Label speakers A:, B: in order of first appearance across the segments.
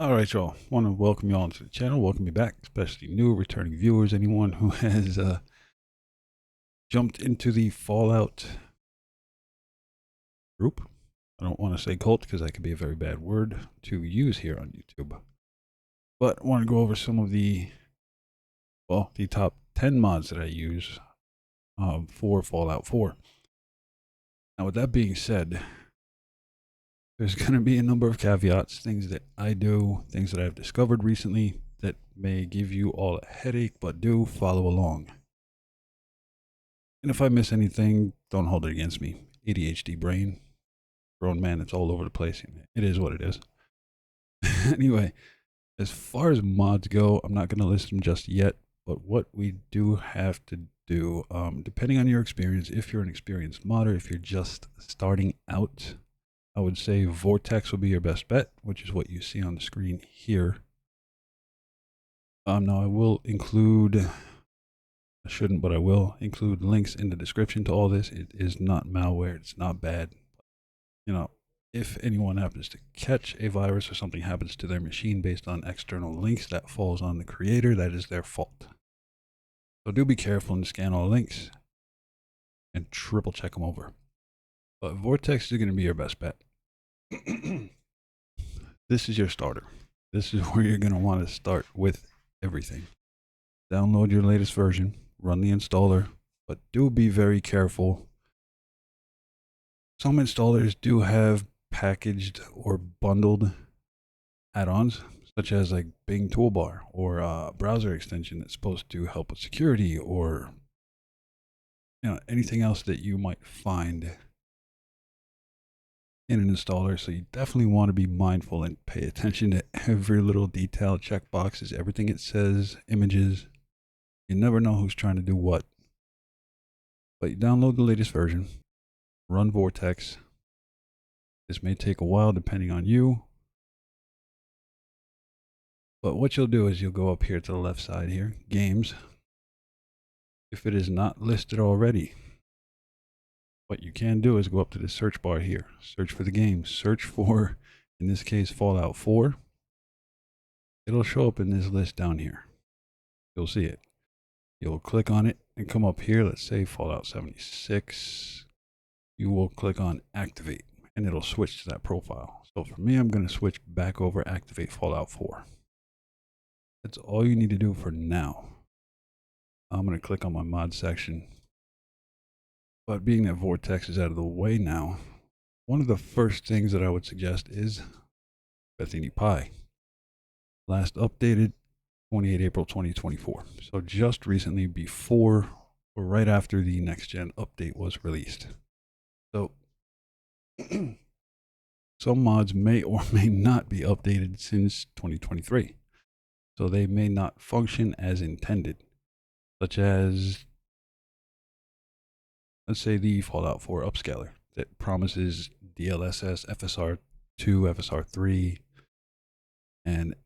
A: All right, y'all. Want to welcome y'all to the channel. Welcome you back, especially new returning viewers. Anyone who has jumped into the Fallout group. I don't want to say cult because that could be a very bad word to use here on YouTube. But I want to go over some of the top 10 mods that I use for Fallout 4. Now, with that being said, there's going to be a number of caveats, things that I do, things that I've discovered recently that may give you all a headache, but do follow along. And if I miss anything, don't hold it against me. A.W.H.D brain, grown man, it's all over the place. It is what it is. Anyway, as far as mods go, I'm not going to list them just yet, but what we do have to do, depending on your experience, if you're an experienced modder, if you're just starting out, I would say Vortex will be your best bet, which is what you see on the screen here. Now I will include, I shouldn't, but I will include links in the description to all this. It is not malware. It's not bad. You know, if anyone happens to catch a virus or something happens to their machine based on external links, that falls on the creator. That is their fault. So do be careful and scan all links and triple check them over. But Vortex is going to be your best bet. This is your starter. This is where you're going to want to start with everything. Download your latest version, run the installer, but do be very careful. Some installers do have packaged or bundled add-ons, such as like Bing Toolbar or a browser extension that's supposed to help with security, or anything else that you might find in an installer. So you definitely want to be mindful and pay attention to every little detail, check boxes, everything it says, images. You never know who's trying to do what. But you download the latest version, run Vortex. This may take a while depending on you. But what you'll do is you'll go up here to the left side here, games. If it is not listed already, what you can do is go up to the search bar here, search for the game, search for, in this case, Fallout 4. It'll show up in this list down here. You'll see it. You'll click on it and come up here. Let's say Fallout 76. You will click on activate and it'll switch to that profile. So for me, I'm going to switch back over, activate Fallout 4. That's all you need to do for now. I'm going to click on my mod section. But being that Vortex is out of the way now, one of the first things that I would suggest is Bethini Pie. Last updated 28 April 2024. So just recently, before or right after the next gen update was released. So some mods may or may not be updated since 2023. So they may not function as intended, such as, let's say, the Fallout 4 upscaler that promises DLSS, FSR2, FSR3, and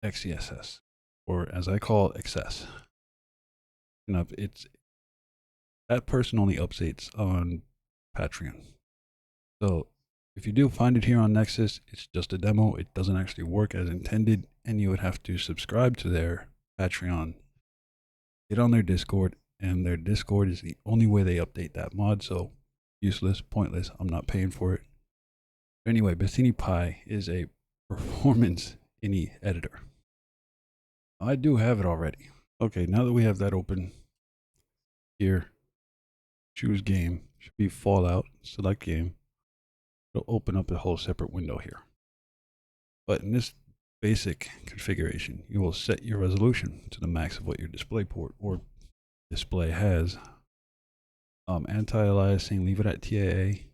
A: XESS, or as I call it, XS. It's that person only updates on Patreon. So if you do find it here on Nexus, it's just a demo. It doesn't actually work as intended, and you would have to subscribe to their Patreon, get on their Discord, and their Discord is the only way they update that mod. So useless, pointless. I'm not paying for it. Anyway, Bethini Pie is a performance INI editor. I do have it already. Okay, now that we have that open here, choose game, should be Fallout, select game. It'll open up a whole separate window here. But in this basic configuration, you will set your resolution to the max of what your display port or display has. Anti-aliasing, leave it at TAA.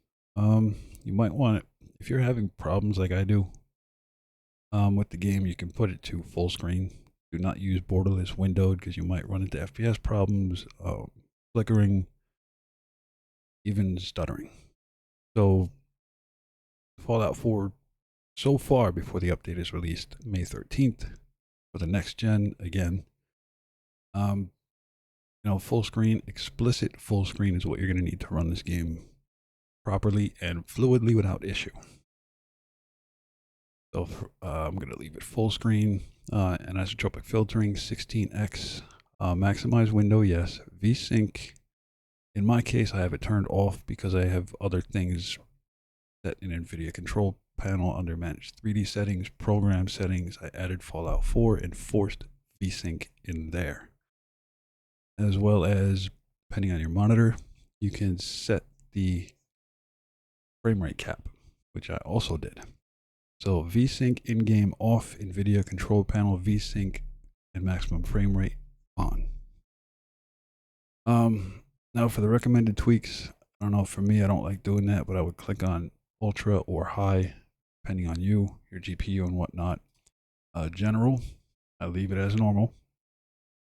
A: You might want it, if you're having problems like I do with the game, you can put it to full screen. Do not use borderless windowed because you might run into FPS problems, flickering, even stuttering. So Fallout 4 so far before the update is released May 13th for the next gen again. Full screen, explicit full screen is what you're going to need to run this game properly and fluidly without issue. So I'm going to leave it full screen, anisotropic filtering, 16x, maximize window, yes. VSync, in my case, I have it turned off because I have other things set in NVIDIA control panel under manage 3D settings, program settings. I added Fallout 4 and forced VSync in there. As well as, depending on your monitor, you can set the frame rate cap, which I also did. So VSync in-game off, NVIDIA control panel, VSync and maximum frame rate on. Now for the recommended tweaks, I don't know, for me, I don't like doing that, but I would click on ultra or high, depending on you, your GPU and whatnot. General, I leave it as normal.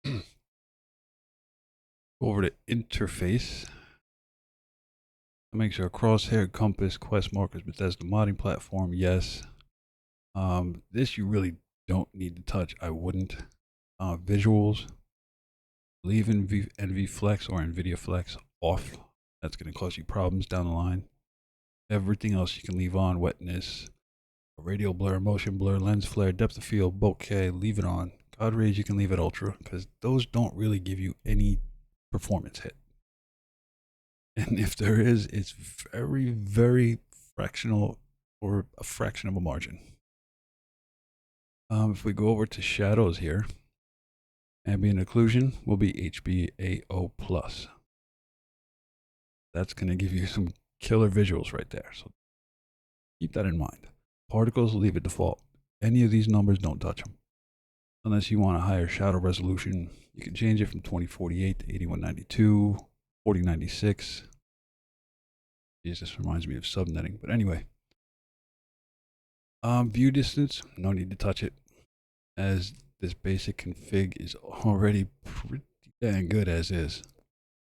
A: Go over to interface. Make sure crosshair, compass, quest markers, Bethesda modding platform, yes. This you really don't need to touch. I wouldn't. Visuals, leave NV Flex or NVIDIA Flex off. That's going to cause you problems down the line. Everything else you can leave on. Wetness, radial blur, motion blur, lens flare, depth of field, bokeh, leave it on. God rays you can leave at ultra because those don't really give you any performance hit. And if there is, it's very, very fractional or a fraction of a margin. If we go over to shadows here, ambient occlusion will be HBAO+. That's going to give you some killer visuals right there. So keep that in mind. Particles, leave it default. Any of these numbers, don't touch them. Unless you want a higher shadow resolution, you can change it from 2048 to 8192, 4096. Jeez, this reminds me of subnetting, but anyway. View distance, no need to touch it, as this basic config is already pretty dang good as is.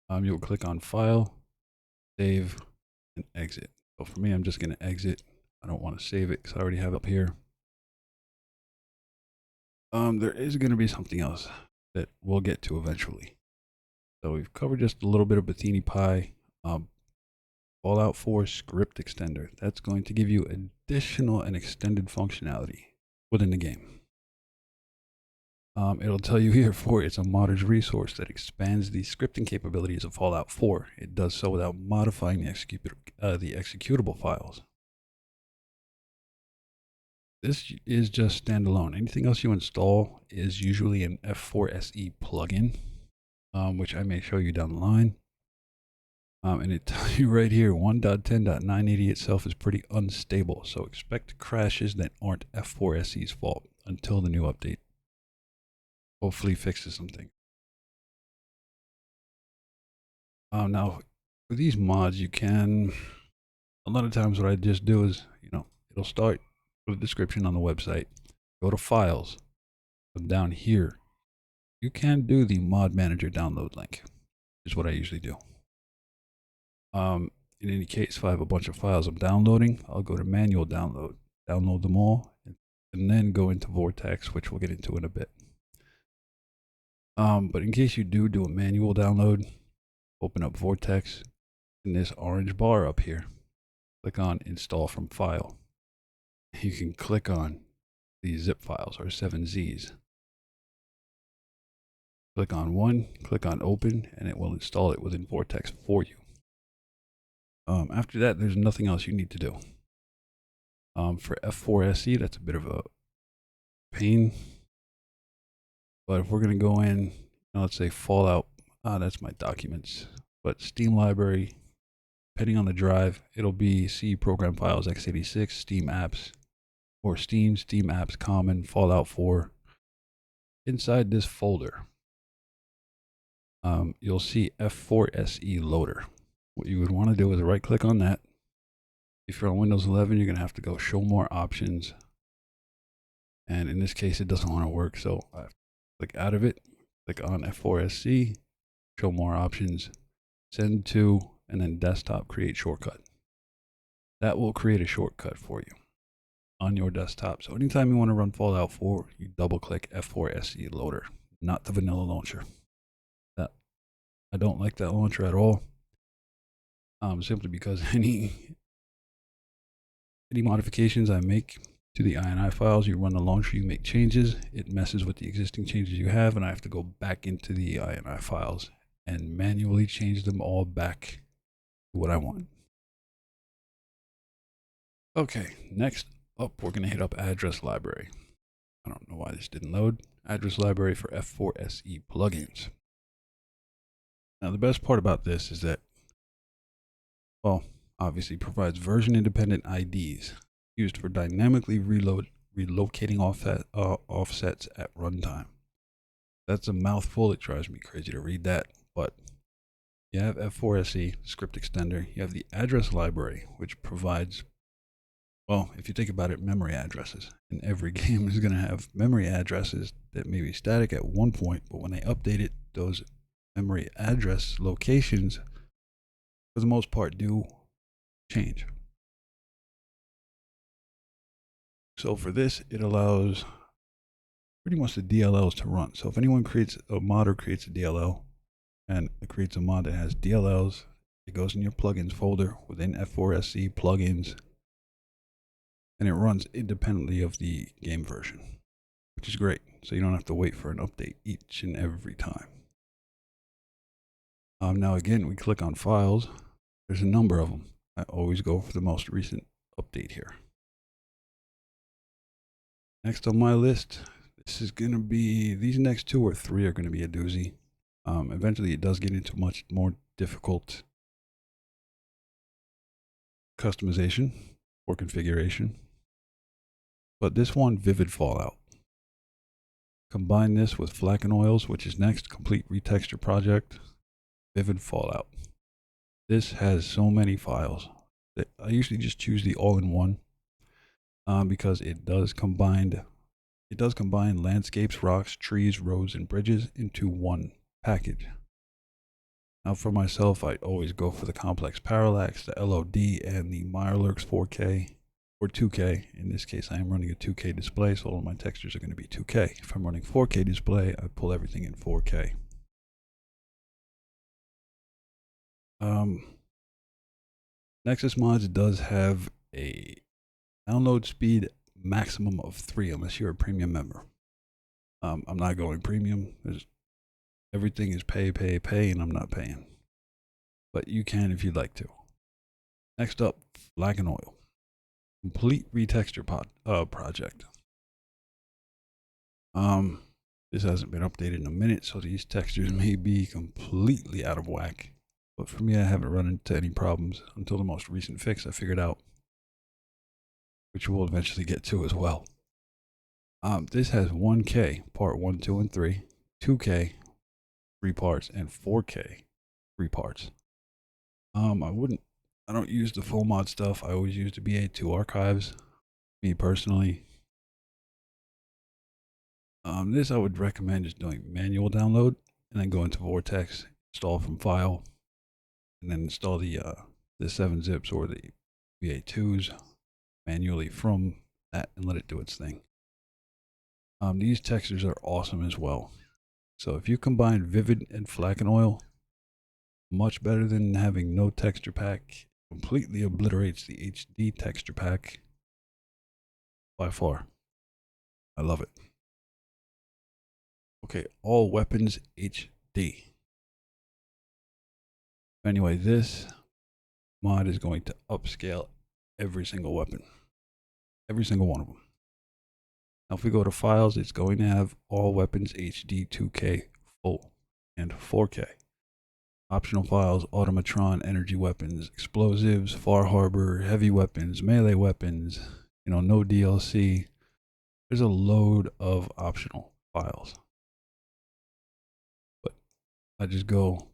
A: You'll click on File, Save, and Exit. So for me, I'm just going to exit. I don't want to save it because I already have it up here. There is going to be something else that we'll get to eventually. So we've covered just a little bit of Bethini Pie. Fallout 4 script extender. That's going to give you additional and extended functionality within the game. It'll tell you here for it's a modder's resource that expands the scripting capabilities of Fallout 4. It does so without modifying the executable files. This is just standalone. Anything else you install is usually an F4 SE plugin, which I may show you down the line. And it tells you right here, 1.10.980 itself is pretty unstable, so expect crashes that aren't F4 SE's fault until the new update hopefully fixes something. Now, for these mods, you can, a lot of times what I just do is, it'll start with a description on the website, go to files, come down here. You can do the mod manager download link, is what I usually do. In any case, if I have a bunch of files I'm downloading, I'll go to manual download, download them all, and then go into Vortex, which we'll get into in a bit. But in case you do a manual download, open up Vortex in this orange bar up here. Click on Install from File. You can click on these zip files or 7Zs. Click on one, click on Open, and it will install it within Vortex for you. After that, there's nothing else you need to do. For F4 SE, that's a bit of a pain. But if we're going to go in, let's say Fallout, that's my documents. But Steam library, depending on the drive, it'll be C program files, x86, Steam apps, or Steam apps, common, Fallout 4. Inside this folder, you'll see F4 SE loader. What you would want to do is right click on that. If you're on Windows 11, you're going to have to go show more options. And in this case, it doesn't want to work. So I click out of it, click on F4 SE, show more options, send to, and then desktop create shortcut. That will create a shortcut for you on your desktop. So anytime you want to run Fallout 4, you double click F4 SE loader, not the vanilla launcher. I don't like that launcher at all. Simply because any modifications I make to the INI files, you run the launcher, you make changes, it messes with the existing changes you have, and I have to go back into the INI files and manually change them all back to what I want. Okay, next up, we're going to hit up address library. I don't know why this didn't load. Address library for F4 SE plugins. Now, the best part about this is that, well, obviously provides version independent IDs used for dynamically relocating offsets at runtime. That's a mouthful. It drives me crazy to read that, but you have F4 SE script extender. You have the address library, which provides, well, if you think about it, memory addresses. And every game is going to have memory addresses that may be static at one point, but when they update it, those memory address locations, for the most part, do change. So for this, it allows pretty much the DLLs to run. So if anyone creates a modder creates a DLL and it creates a mod that has DLLs, it goes in your plugins folder within F4 SE plugins, and it runs independently of the game version, which is great. So you don't have to wait for an update each and every time. Now again, we click on files. There's a number of them. I always go for the most recent update here. Next on my list, this is going to be, these next 2 or 3 are going to be a doozy. Eventually it does get into much more difficult customization or configuration. But this one, Vivid Fallout. Combine this with Flaconoils, which is next, complete retexture project, Vivid Fallout. This has so many files that I usually just choose the all-in-one because it does combine landscapes, rocks, trees, roads, and bridges into one package. Now for myself, I always go for the complex parallax, the LOD, and the Mirelurks 4K or 2K. In this case, I am running a 2K display, so all of my textures are going to be 2K. If I'm running 4K display, I pull everything in 4K. Nexus Mods does have a download speed maximum of 3 unless you're a premium member. I'm not going premium. Everything is pay, and I'm not paying. But you can if you'd like to. Next up, Flaconoil. Complete retexture project. This hasn't been updated in a minute, so these textures may be completely out of whack. But for me, I haven't run into any problems until the most recent fix I figured out, which we'll eventually get to as well. This has 1K, part 1, 2, and 3, 2K, 3 parts, and 4K, 3 parts. I don't use the full mod stuff. I always use the BA2 archives, me personally. This I would recommend just doing manual download and then go into Vortex, install from file, and then install the 7-zips or the BA2s manually from that and let it do its thing. These textures are awesome as well. So if you combine Vivid and Flaconoil, much better than having no texture pack, completely obliterates the HD texture pack by far. I love it. Okay, all weapons HD. Anyway, this mod is going to upscale every single weapon. Every single one of them. Now if we go to files, it's going to have all weapons HD 2K full and 4K. Optional files, automatron, energy weapons, explosives, far harbor, heavy weapons, melee weapons, no DLC. There's a load of optional files. But I just go,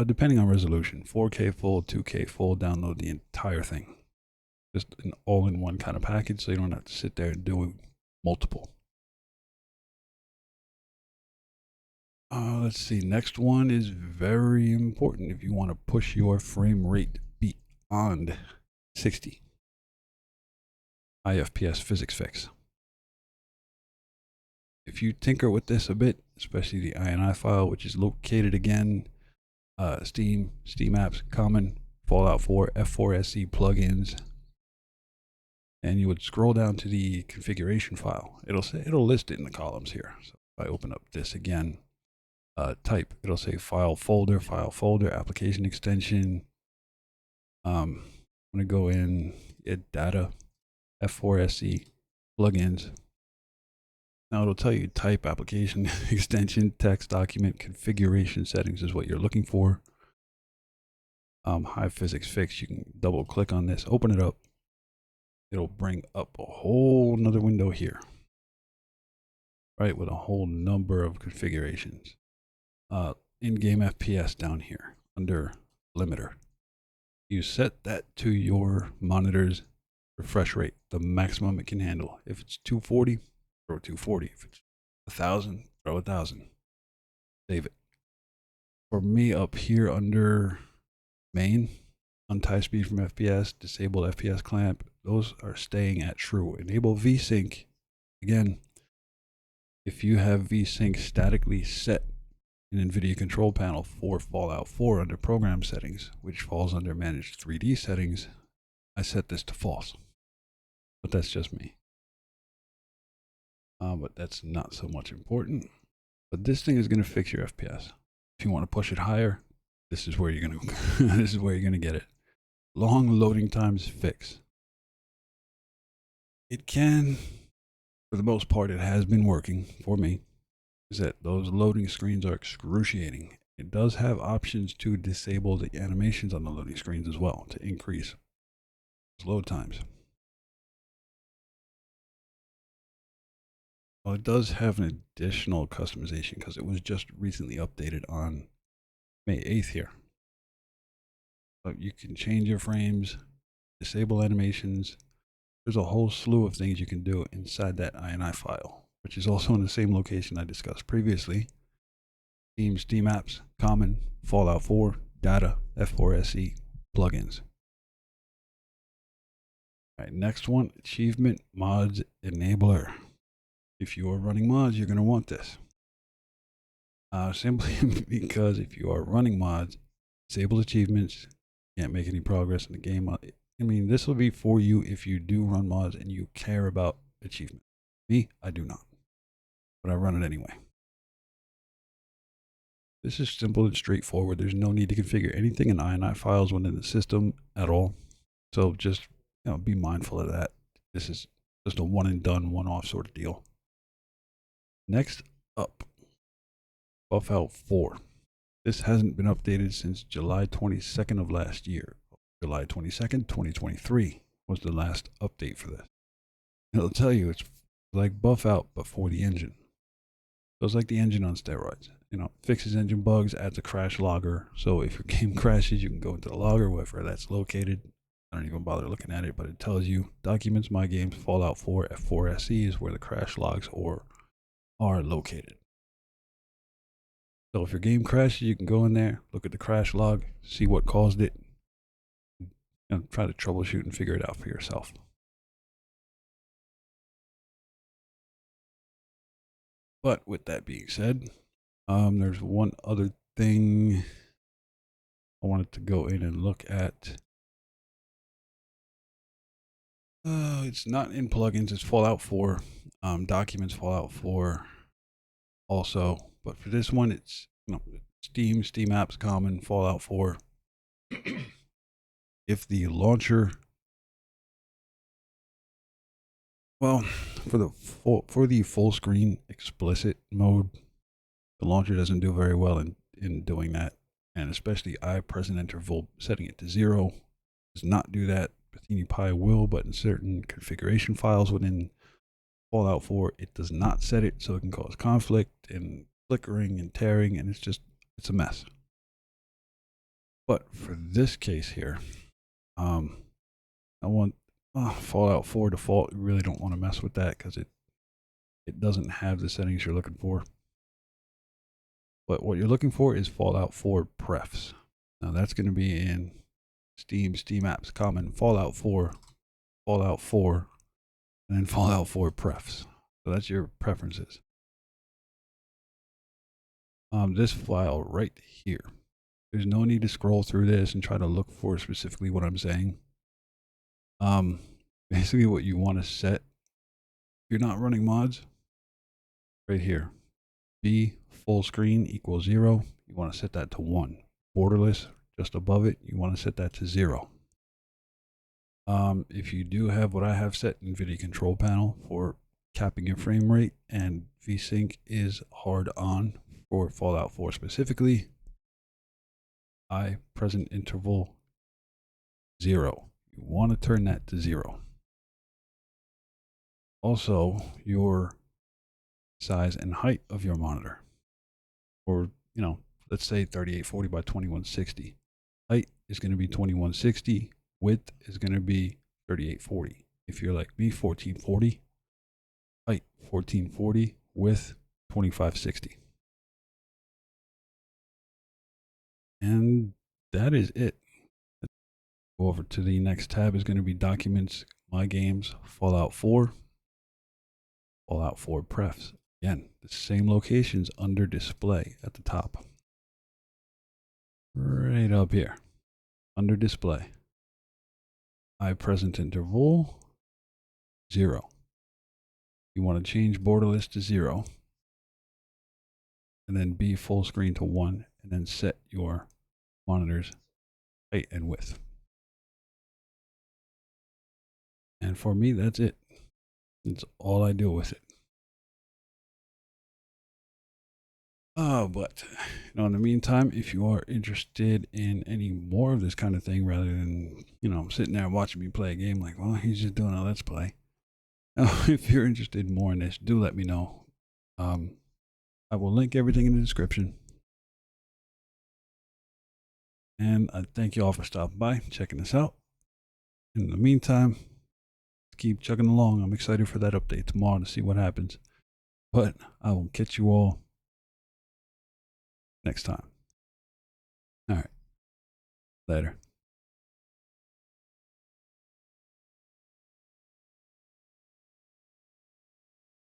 A: depending on resolution, 4K full, 2K full, download the entire thing. Just an all-in-one kind of package, so you don't have to sit there and do multiple. Let's see, next one is very important if you want to push your frame rate beyond 60. FPS Physics Fix. If you tinker with this a bit, especially the INI file, which is located again, Steam apps, common, Fallout 4, F4 SE plugins, and you would scroll down to the configuration file. It'll list it in the columns here. So if I open up this again, type, it'll say file folder, application extension. I'm gonna go in data, F4 SE, plugins. Now it'll tell you type, application extension, text, document, configuration settings is what you're looking for. High physics fix. You can double click on this, open it up. It'll bring up a whole nother window here, right, with a whole number of configurations. In-game FPS down here under limiter. You set that to your monitor's refresh rate, the maximum it can handle. If it's 240, throw 240. If it's 1,000, throw 1,000. Save it. For me, up here under main, untie speed from FPS, disable FPS clamp, those are staying at true. Enable VSync. Again, if you have VSync statically set in NVIDIA control panel for Fallout 4 under program settings, which falls under managed 3D settings, I set this to false. But that's just me. But that's not so much important. But this thing is going to fix your FPS. If you want to push it higher, this is where you're going to this is where you're going to get it. Long loading times fix. It can, for the most part, it has been working for me. Is that those loading screens are excruciating. It does have options to disable the animations on the loading screens as well to increase load times. Well, it does have an additional customization because it was just recently updated on May 8th here. So you can change your frames, disable animations. There's a whole slew of things you can do inside that INI file, which is also in the same location I discussed previously. Steam apps, common, Fallout 4, data, F4 SE, plugins. All right, next one, achievement mods enabler. If you are running mods, you're going to want this. Simply because if you are running mods, disable achievements, can't make any progress in the game. I mean, this will be for you if you do run mods and you care about achievement. Me, I do not, but I run it anyway. This is simple and straightforward. There's no need to configure anything in INI files within the system at all. So just be mindful of that. This is just a one and done, one-off sort of deal. Next up, Buffout 4. This hasn't been updated since July 22nd of last year. July 22nd, 2023 was the last update for this. It'll tell you it's like Buffout, but for the engine. So it's like the engine on steroids. Fixes engine bugs, adds a crash logger. So if your game crashes, you can go into the logger, wherever that's located. I don't even bother looking at it, but it tells you documents, my games, Fallout 4, F4 SE is where the crash logs are located. So if your game crashes, you can go in there, look at the crash log, see what caused it, and try to troubleshoot and figure it out for yourself. But with that being said, there's one other thing I wanted to go in and look at. It's not in plugins, it's Fallout 4. Documents, Fallout 4 also. But for this one, it's Steam apps, common, Fallout 4. If the launcher, well, for the full screen explicit mode, the launcher doesn't do very well in doing that. And especially present interval setting it to 0 does not do that. Bethini Pie will, but in certain configuration files within Fallout 4, it does not set it, so it can cause conflict and flickering and tearing, and it's a mess. But for this case here, I want Fallout 4 default. You really don't want to mess with that because it doesn't have the settings you're looking for. But what you're looking for is Fallout 4 prefs. Now that's going to be in Steam apps, common, Fallout 4, and then Fallout 4 prefs. So that's your preferences. This file right here. There's no need to scroll through this and try to look for specifically what I'm saying. Basically what you want to set, if you're not running mods, right here, B full screen equals 0. You want to set that to 1. Borderless, just above it, you want to set that to 0. If you do have what I have set, NVIDIA control panel for capping your frame rate, and VSync is hard on for Fallout 4 specifically, I present interval 0. You want to turn that to 0. Also, your size and height of your monitor, or let's say 3840 by 2160. Height is going to be 2160. Width is going to be 3840. If you're like me, 1440. Height 1440. Width 2560. And that is it. Go over to the next tab is going to be Documents, My Games, Fallout 4, Fallout 4 Prefs. Again, the same locations under Display at the top. Right up here, under Display. I present interval 0. You want to change borderless to 0. And then B full screen to 1. And then set your monitor's height and width. And for me, that's it. That's all I do with it. But in the meantime, if you are interested in any more of this kind of thing, rather than sitting there watching me play a game like, well, he's just doing a let's play. If you're interested more in this, do let me know. I will link everything in the description. And I thank you all for stopping by, checking this out. In the meantime, keep chugging along. I'm excited for that update tomorrow to see what happens. But I will catch you all next time. All right. Later.